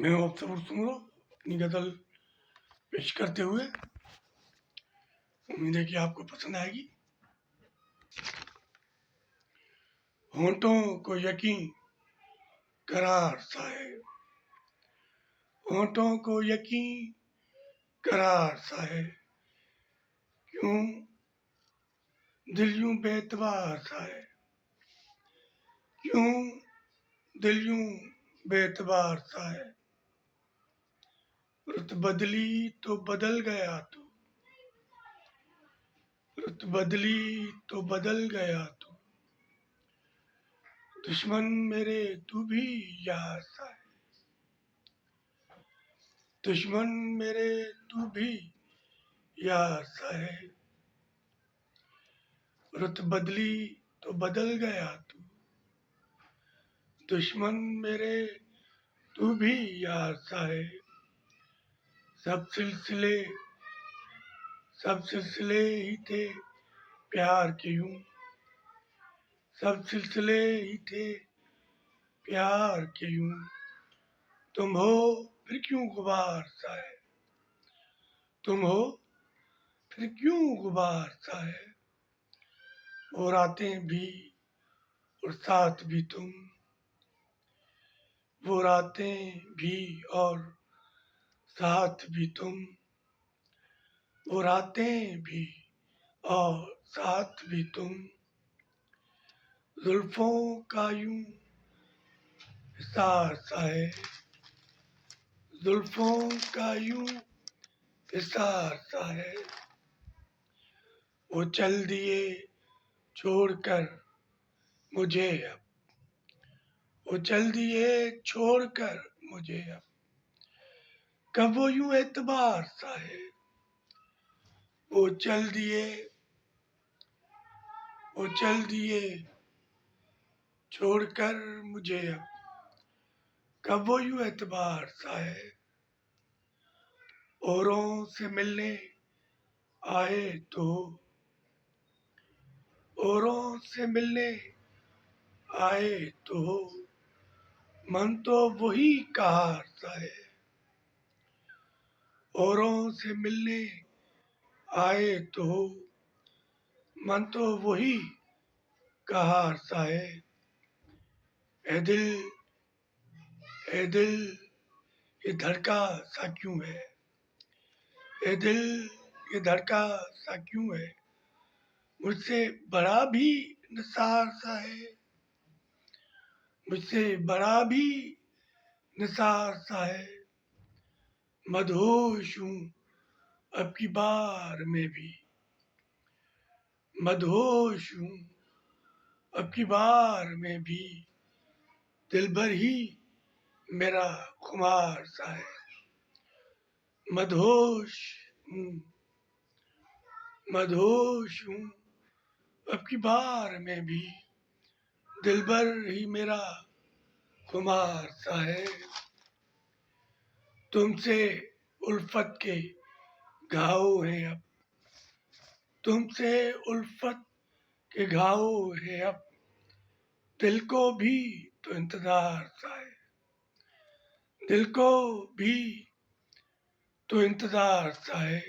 मैं हूं अफसर सुमरो अपनी गज़ल पेश करते हुए। उम्मीद है कि आपको पसंद आएगी। होंठों को यकीन करार सा है, होंठों को यकीन करार सा है, क्यों दिल यूं बेतबार सा है, क्यों दिल यूं बेतबार सा है। रुत बदली तो बदल गया तू, रुत बदली तो बदल गया तू, दुश्मन मेरे तू भी यार सा है, दुश्मन मेरे तू भी यार सा है। रुत बदली तो बदल गया तू, दुश्मन मेरे तू भी यार सा है। सब सिलसिले ही थे प्यार के यूं, सब सिलसिले ही थे प्यार के यूं, तुम हो फिर क्यों गुबार सा है, तुम हो फिर क्यों गुबार सा है। वो रातें भी और साथ भी तुम, वो रातें भी और साथ भी तुम, वो रातें भी और साथ भी तुम, जुल्फों का यूं हिसार सा है, जुल्फों का यूं हिसार सा है। वो चल दिए छोड़कर मुझे अब, वो चल दिए छोड़कर मुझे अब, कब वो यूं एतबार सा है। वो चल दिए, वो चल दिए छोड़कर मुझे अब, कब वो यूं एतबार सा है। औरों से मिलने आए तो, औरों से मिलने आए तो, मन तो वही कहार सा है। औरों से मिलने आए तो, मन तो वही कहार सा है। ए दिल, ए दिल ये धड़का सा क्यों है, ए दिल ये धड़का सा क्यों है, मुझसे बड़ा भी निसार सा है, मुझसे बड़ा भी निसार सा है। मदहोश हूँ अब की बार में भी, मदहोश हूँ अब की बार में भी, दिल भर ही मेरा खुमार सा है। मदहोश हूँ, मदहोश हूँ अब की बार में भी, दिल भर ही मेरा खुमार सा है। तुमसे उल्फत के घाव हैं अब, तुमसे उल्फत के घाव हैं अब, दिल को भी तो इंतजार सा है, दिल को भी तो इंतजार सा है।